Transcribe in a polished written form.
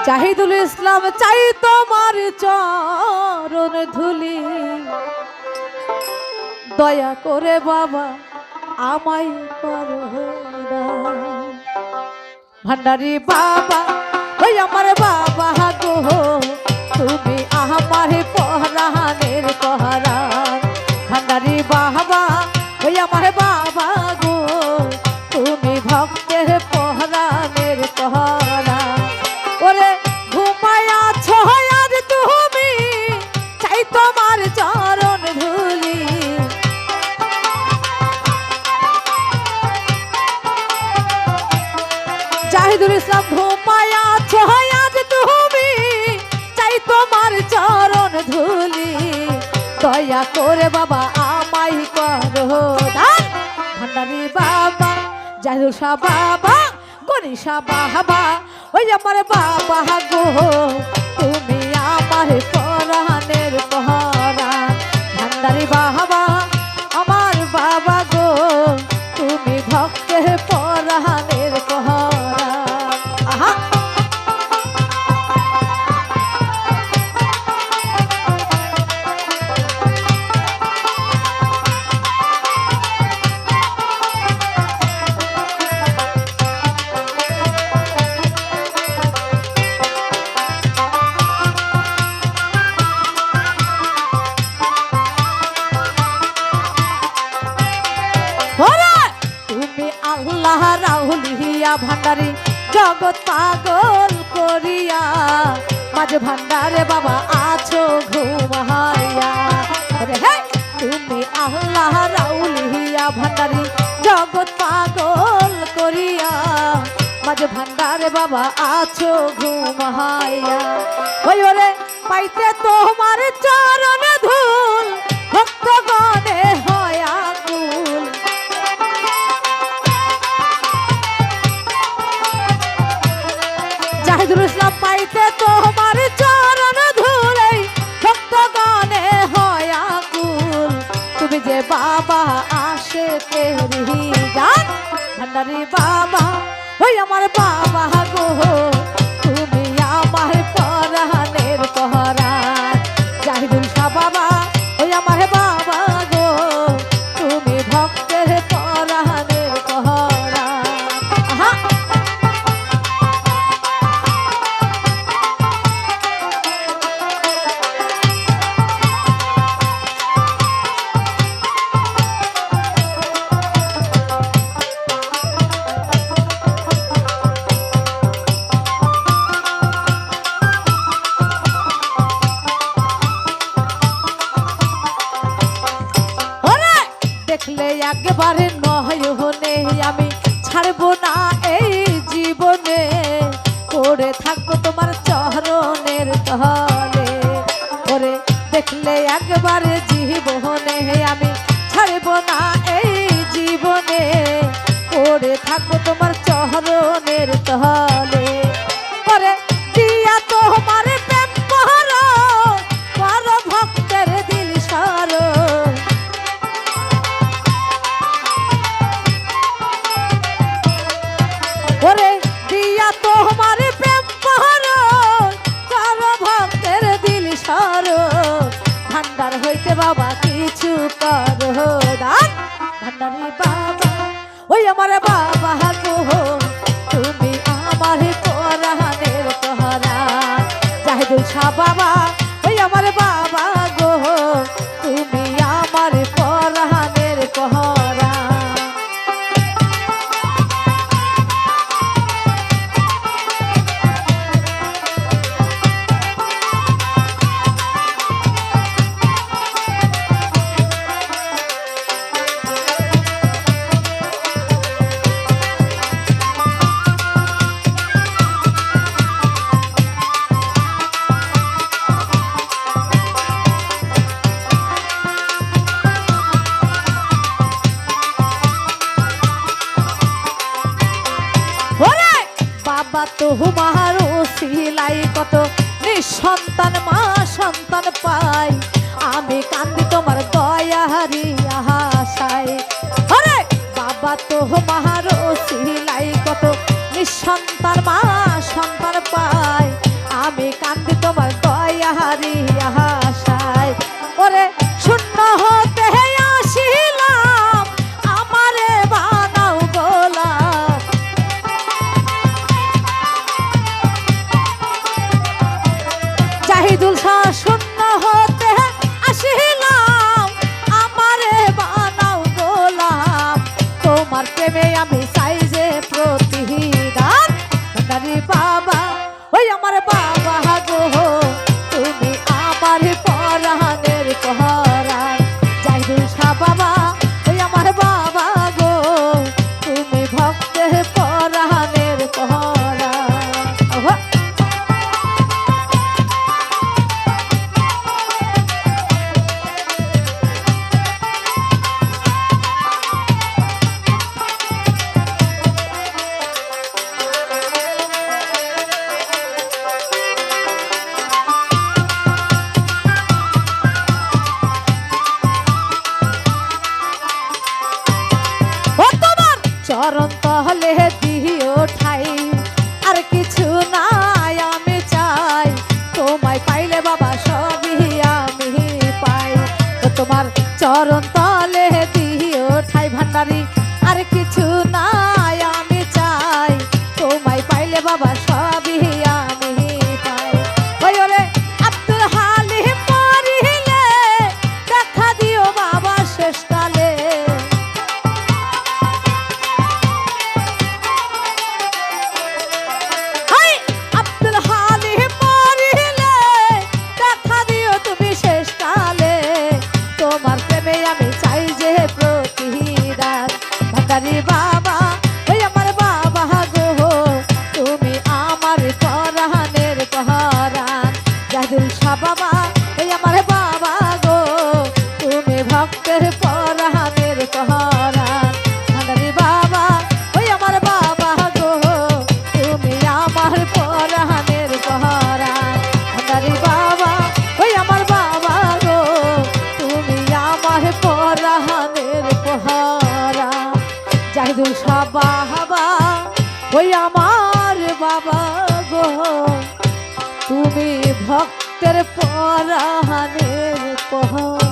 জাহিদুল ইসলাম চাই তোমার চরণ ধুলি, দয়া করে বাবা আমায় করো দান। ভান্ডারি বাবা ওই আমার বাবা গো, তুমি আমার পরাণের পরাণ। ভান্ডারি বাবা ওই আমার বাবা গো, তুমি ভক্তের পরাণের পরাণ। ওরে ঘুমায় আছো আর তুমি, চাই তোমার চরণ ধুলি। জাহিদুল ইসলাম ঘুমায় আছো আজ তুমি, চাই তোমার চরণ ধুলি, দয়া করে বাবা আমায় করো দান। ভান্ডারি বাবা জাহিদুল শাহ বাবা গণেশা বাবা ওই আমার বাবা গো, তুমি আমার পরাণের পরাণ। ভান্ডারি বাবা আমার বাবা গো, তুমি ভক্তের পরাণের পরাণ। আহা তুমি আল্লাহ রাহুলিয়া ভান্ডারি জগৎ পাগল করিয়া, মাঝে ভান্ডারে বাবা আছো ঘুমাইয়া। তুমি আল্লাহ রাহুলিয়া ভান্ডারি জগৎ পাগল করিয়া, মাঝে ভান্ডারে বাবা আছো ঘুমাইয়া। ওই ওরে পাইতে তোমার চরণ ধুল, ভক্তগণে হয় আকুল। জাহিদুল ইসলাম পাইতে তোমার চরণ ধুলে, ভক্তগণে হয় আকুল। তুমি যে বাবা আসে তেরি জান। ভান্ডারি বাবা ওই আমার বাবা গো, তুমি আমার পরাণের পরাণ। জাহিদুল শাহ বাবা ওই আমার বাবা গো, তুমি ভক্তের পরাণের পরাণ। আহা দেখলে একবারে নয় হনে, আমি ছাড়বো না এই জীবনে, পড়ে থাকবো তোমার চরণের তলে। ওরে দেখলে একবারে জীবনে, আমি ছাড়বো না এই জীবনে, পড়ে থাকবো তোমার চরণের তলে। ওরে দিয়া তোমার প্রেম পহরো, করো ভক্তের দিল সারো। ওরে দিয়া তোমার প্রেম পহরো, করো ভক্তের দিল সারো। ভান্ডার হইতে বাবা কিছু করো দান। ভান্ডারি বাবা ওই আমার বাবা গো, তুমি আমার পরাণের পরাণ। জাহিদুল শাহ বাবা ওই আমার বাবা গো, তুমি আমার পরাণের পরাণ। বাবা তোমার ওসিলাই কত নিঃসন্তান মা সন্তান পাই, আমি কান্দি তোমার দয়ারি আশায়। আরে বাবা তোমার ওসিলাই কত নিঃসন্তান মা সন্তান পাই, চরণ তলে দিও ঠাই আর কিছু নাই আমি চাই তোমায় পাইলে বাবা সবই আমি পাই তো তোমার চরণ তলে দিও ঠাই ভান্ডারি আর কিছু নাই আমি চাই তোমায় পাইলে বাবা সবই আমি পাই ওই ওরে আব্দুল হালিম মরিলে দেখা দিও বাবা শেষকালে আব্দুল হালিম মরিলে দেখা দিও তুমি শেষকালে তোমার প্রেমে আমি চাই যে প্রতিদান ভান্ডারি বাবা ওই আমার বাবা গো তুমি আমার পরাণের পরাণ জাহিদুল শাহ বাবা ওই আমার বাবা গো তুমি ভক্তের পরাণের পরাণ ভান্ডারি বাবা ওই আমার বাবা গো তুমি আমার পরাণের পরাণ ভান্ডারি বাবা ওই আমার বাবা গো তুমি আমার পরাণের পরাণ জাহিদুল শাহ বাবা ওই আমার বাবা গো তুমি ভক্তের পরাণের পরাণ